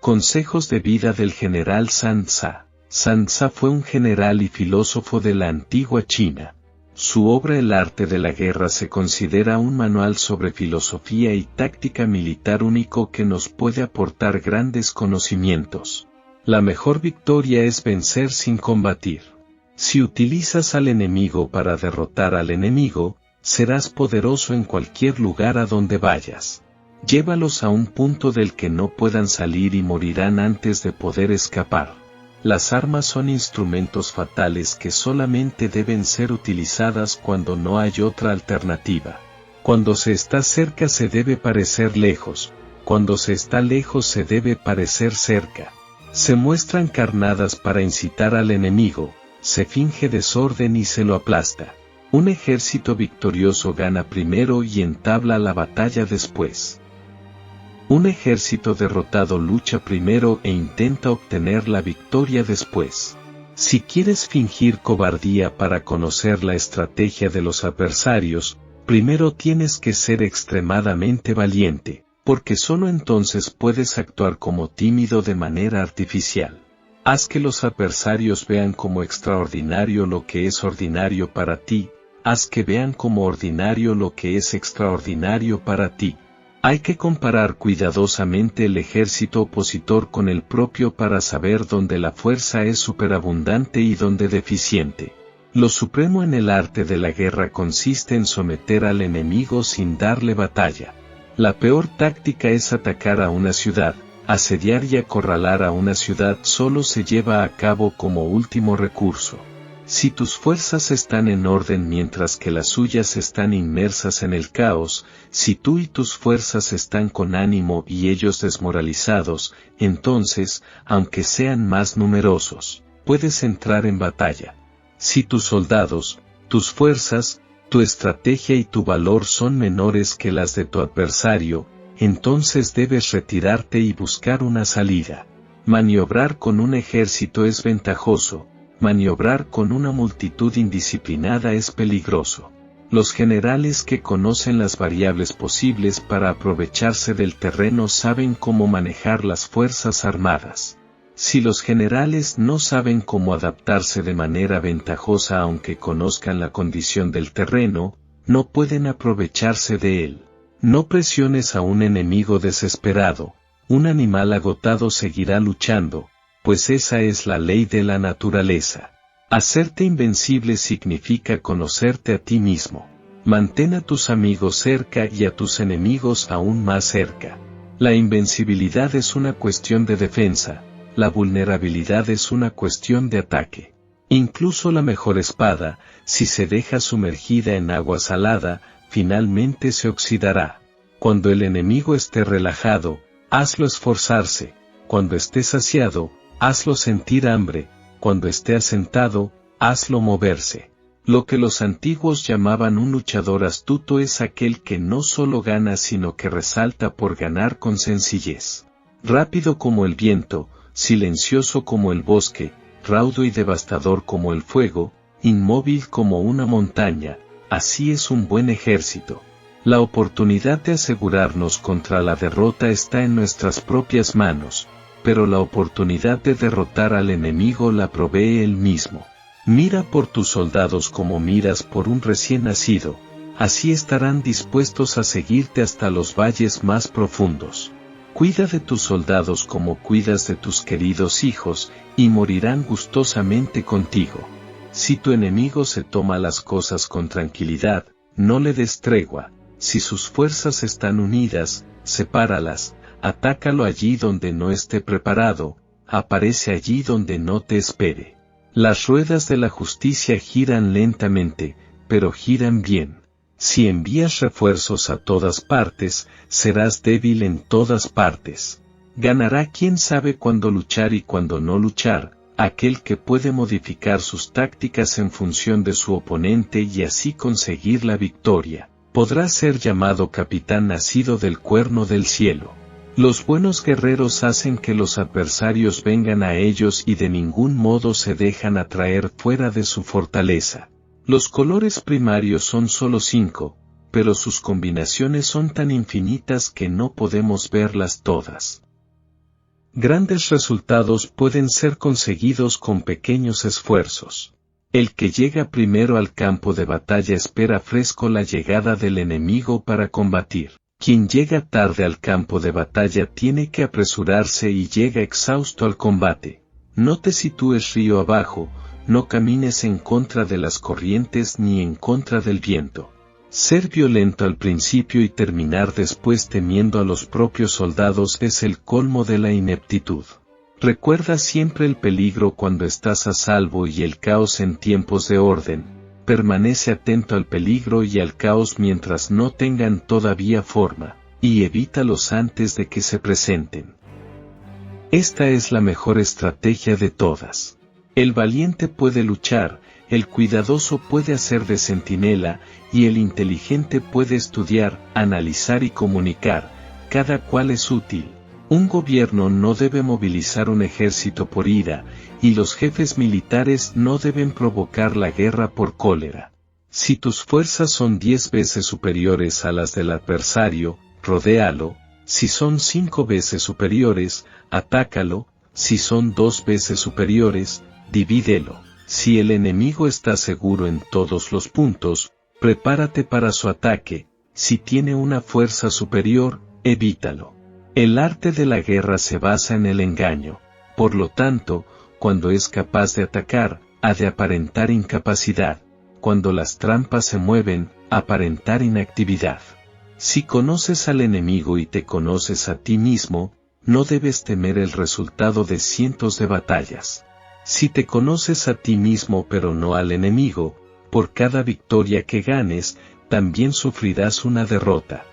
Consejos de vida del general Sun Tzu. Sun Tzu fue un general y filósofo de la antigua China. Su obra El arte de la guerra se considera un manual sobre filosofía y táctica militar único que nos puede aportar grandes conocimientos. La mejor victoria es vencer sin combatir. Si utilizas al enemigo para derrotar al enemigo, serás poderoso en cualquier lugar a donde vayas. Llévalos a un punto del que no puedan salir y morirán antes de poder escapar. Las armas son instrumentos fatales que solamente deben ser utilizadas cuando no hay otra alternativa. Cuando se está cerca se debe parecer lejos, cuando se está lejos se debe parecer cerca. Se muestran carnadas para incitar al enemigo, se finge desorden y se lo aplasta. Un ejército victorioso gana primero y entabla la batalla después. Un ejército derrotado lucha primero e intenta obtener la victoria después. Si quieres fingir cobardía para conocer la estrategia de los adversarios, primero tienes que ser extremadamente valiente, porque solo entonces puedes actuar como tímido de manera artificial. Haz que los adversarios vean como extraordinario lo que es ordinario para ti, haz que vean como ordinario lo que es extraordinario para ti. Hay que comparar cuidadosamente el ejército opositor con el propio para saber dónde la fuerza es superabundante y dónde deficiente. Lo supremo en el arte de la guerra consiste en someter al enemigo sin darle batalla. La peor táctica es atacar a una ciudad. Asediar y acorralar a una ciudad solo se lleva a cabo como último recurso. Si tus fuerzas están en orden mientras que las suyas están inmersas en el caos, si tú y tus fuerzas están con ánimo y ellos desmoralizados, entonces, aunque sean más numerosos, puedes entrar en batalla. Si tus soldados, tus fuerzas, tu estrategia y tu valor son menores que las de tu adversario, entonces debes retirarte y buscar una salida. Maniobrar con un ejército es ventajoso. Maniobrar con una multitud indisciplinada es peligroso. Los generales que conocen las variables posibles para aprovecharse del terreno saben cómo manejar las fuerzas armadas. Si los generales no saben cómo adaptarse de manera ventajosa aunque conozcan la condición del terreno, no pueden aprovecharse de él. No presiones a un enemigo desesperado, un animal agotado seguirá luchando, pues esa es la ley de la naturaleza. Hacerte invencible significa conocerte a ti mismo. Mantén a tus amigos cerca y a tus enemigos aún más cerca. La invencibilidad es una cuestión de defensa, la vulnerabilidad es una cuestión de ataque. Incluso la mejor espada, si se deja sumergida en agua salada, finalmente se oxidará. Cuando el enemigo esté relajado, hazlo esforzarse. Cuando esté saciado, hazlo sentir hambre. Cuando esté asentado, hazlo moverse. Lo que los antiguos llamaban un luchador astuto es aquel que no solo gana sino que resalta por ganar con sencillez. Rápido como el viento, silencioso como el bosque, raudo y devastador como el fuego, inmóvil como una montaña, así es un buen ejército. La oportunidad de asegurarnos contra la derrota está en nuestras propias manos, pero la oportunidad de derrotar al enemigo la provee él mismo. Mira por tus soldados como miras por un recién nacido, así estarán dispuestos a seguirte hasta los valles más profundos. Cuida de tus soldados como cuidas de tus queridos hijos, y morirán gustosamente contigo. Si tu enemigo se toma las cosas con tranquilidad, no le des tregua. Si sus fuerzas están unidas, sepáralas, atácalo allí donde no esté preparado, aparece allí donde no te espere. Las ruedas de la justicia giran lentamente, pero giran bien. Si envías refuerzos a todas partes, serás débil en todas partes. Ganará quien sabe cuándo luchar y cuándo no luchar, aquel que puede modificar sus tácticas en función de su oponente y así conseguir la victoria. Podrá ser llamado capitán nacido del cuerno del cielo. Los buenos guerreros hacen que los adversarios vengan a ellos y de ningún modo se dejan atraer fuera de su fortaleza. Los colores primarios son solo 5, pero sus combinaciones son tan infinitas que no podemos verlas todas. Grandes resultados pueden ser conseguidos con pequeños esfuerzos. El que llega primero al campo de batalla espera fresco la llegada del enemigo para combatir. Quien llega tarde al campo de batalla tiene que apresurarse y llega exhausto al combate. No te sitúes río abajo, no camines en contra de las corrientes ni en contra del viento. Ser violento al principio y terminar después temiendo a los propios soldados es el colmo de la ineptitud. Recuerda siempre el peligro cuando estás a salvo y el caos en tiempos de orden. Permanece atento al peligro y al caos mientras no tengan todavía forma, y evítalos antes de que se presenten. Esta es la mejor estrategia de todas. El valiente puede luchar, el cuidadoso puede hacer de centinela, y el inteligente puede estudiar, analizar y comunicar, cada cual es útil. Un gobierno no debe movilizar un ejército por ira, y los jefes militares no deben provocar la guerra por cólera. Si tus fuerzas son 10 veces superiores a las del adversario, rodéalo; si son 5 veces superiores, atácalo; si son 2 veces superiores, divídelo. Si el enemigo está seguro en todos los puntos, prepárate para su ataque; si tiene una fuerza superior, evítalo. El arte de la guerra se basa en el engaño. Por lo tanto, cuando es capaz de atacar, ha de aparentar incapacidad; cuando las trampas se mueven, aparentar inactividad. Si conoces al enemigo y te conoces a ti mismo, no debes temer el resultado de cientos de batallas. Si te conoces a ti mismo pero no al enemigo, por cada victoria que ganes, también sufrirás una derrota.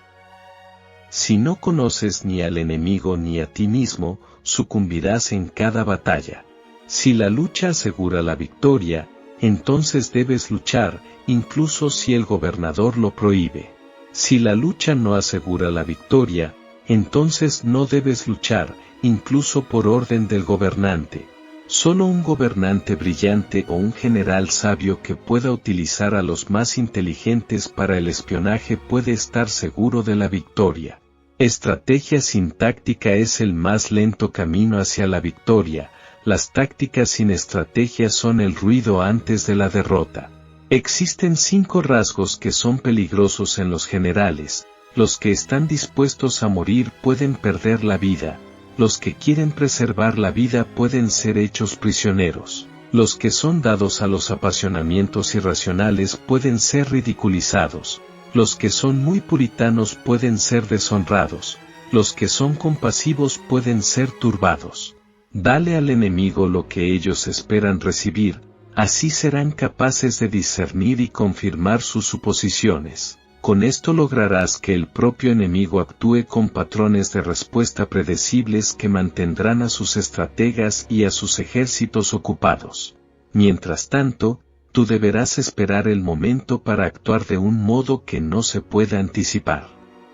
Si no conoces ni al enemigo ni a ti mismo, sucumbirás en cada batalla. Si la lucha asegura la victoria, entonces debes luchar, incluso si el gobernador lo prohíbe. Si la lucha no asegura la victoria, entonces no debes luchar, incluso por orden del gobernante. Solo un gobernante brillante o un general sabio que pueda utilizar a los más inteligentes para el espionaje puede estar seguro de la victoria. Estrategia sin táctica es el más lento camino hacia la victoria. Las tácticas sin estrategia son el ruido antes de la derrota. Existen 5 rasgos que son peligrosos en los generales. Los que están dispuestos a morir pueden perder la vida. Los que quieren preservar la vida pueden ser hechos prisioneros. Los que son dados a los apasionamientos irracionales pueden ser ridiculizados. Los que son muy puritanos pueden ser deshonrados. Los que son compasivos pueden ser turbados. Dale al enemigo lo que ellos esperan recibir, así serán capaces de discernir y confirmar sus suposiciones. Con esto lograrás que el propio enemigo actúe con patrones de respuesta predecibles que mantendrán a sus estrategas y a sus ejércitos ocupados. Mientras tanto, tú deberás esperar el momento para actuar de un modo que no se pueda anticipar.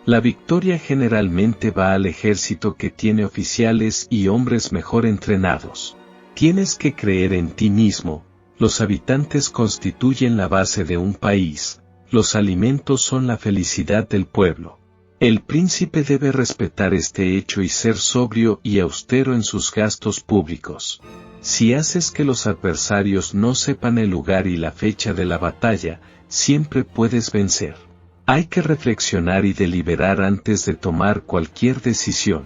La victoria generalmente va al ejército que tiene oficiales y hombres mejor entrenados. Tienes que creer en ti mismo. Los habitantes constituyen la base de un país. Los alimentos son la felicidad del pueblo. El príncipe debe respetar este hecho y ser sobrio y austero en sus gastos públicos. Si haces que los adversarios no sepan el lugar y la fecha de la batalla, siempre puedes vencer. Hay que reflexionar y deliberar antes de tomar cualquier decisión.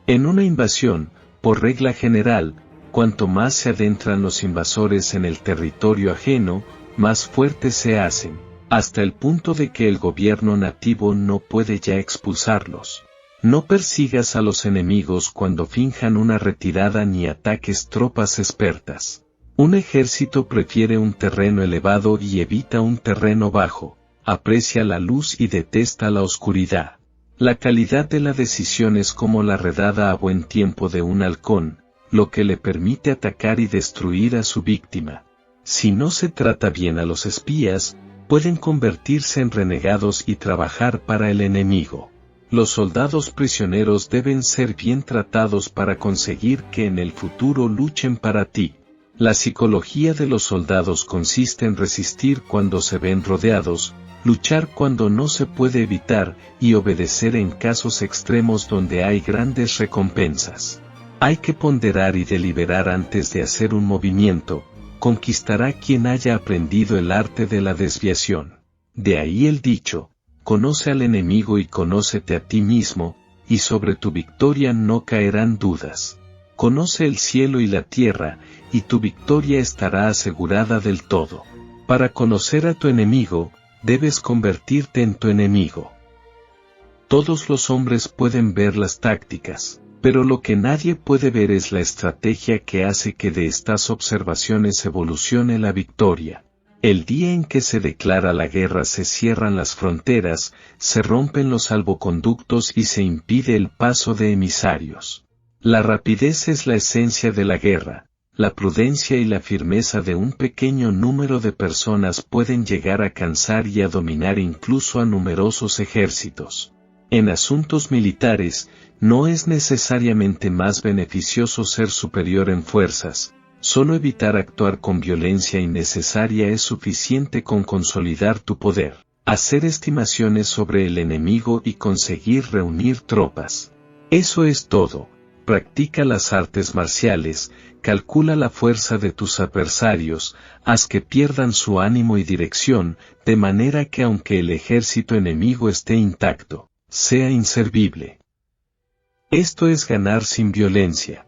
En una invasión, por regla general, cuanto más se adentran los invasores en el territorio ajeno, más fuertes se hacen, hasta el punto de que el gobierno nativo no puede ya expulsarlos. No persigas a los enemigos cuando finjan una retirada ni ataques tropas expertas. Un ejército prefiere un terreno elevado y evita un terreno bajo, aprecia la luz y detesta la oscuridad. La calidad de la decisión es como la redada a buen tiempo de un halcón, lo que le permite atacar y destruir a su víctima. Si no se trata bien a los espías, pueden convertirse en renegados y trabajar para el enemigo. Los soldados prisioneros deben ser bien tratados para conseguir que en el futuro luchen para ti. La psicología de los soldados consiste en resistir cuando se ven rodeados, luchar cuando no se puede evitar y obedecer en casos extremos donde hay grandes recompensas. Hay que ponderar y deliberar antes de hacer un movimiento. Conquistará quien haya aprendido el arte de la desviación. De ahí el dicho, conoce al enemigo y conócete a ti mismo, y sobre tu victoria no caerán dudas. Conoce el cielo y la tierra, y tu victoria estará asegurada del todo. Para conocer a tu enemigo, debes convertirte en tu enemigo. Todos los hombres pueden ver las tácticas, pero lo que nadie puede ver es la estrategia que hace que de estas observaciones evolucione la victoria. El día en que se declara la guerra se cierran las fronteras, se rompen los salvoconductos y se impide el paso de emisarios. La rapidez es la esencia de la guerra. La prudencia y la firmeza de un pequeño número de personas pueden llegar a cansar y a dominar incluso a numerosos ejércitos. En asuntos militares, no es necesariamente más beneficioso ser superior en fuerzas, solo evitar actuar con violencia innecesaria es suficiente con consolidar tu poder, hacer estimaciones sobre el enemigo y conseguir reunir tropas. Eso es todo. Practica las artes marciales, calcula la fuerza de tus adversarios, haz que pierdan su ánimo y dirección, de manera que aunque el ejército enemigo esté intacto, sea inservible. Esto es ganar sin violencia.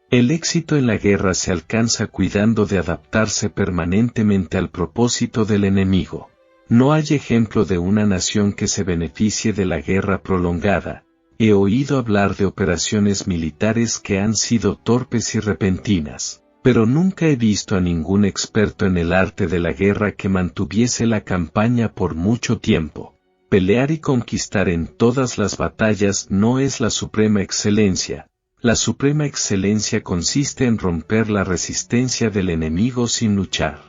El éxito en la guerra se alcanza cuidando de adaptarse permanentemente al propósito del enemigo. No hay ejemplo de una nación que se beneficie de la guerra prolongada. He oído hablar de operaciones militares que han sido torpes y repentinas, pero nunca he visto a ningún experto en el arte de la guerra que mantuviese la campaña por mucho tiempo. Pelear y conquistar en todas las batallas no es la suprema excelencia. La suprema excelencia consiste en romper la resistencia del enemigo sin luchar.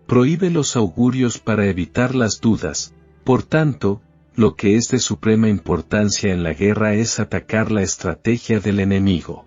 Prohíbe los augurios para evitar las dudas. Por tanto, lo que es de suprema importancia en la guerra es atacar la estrategia del enemigo.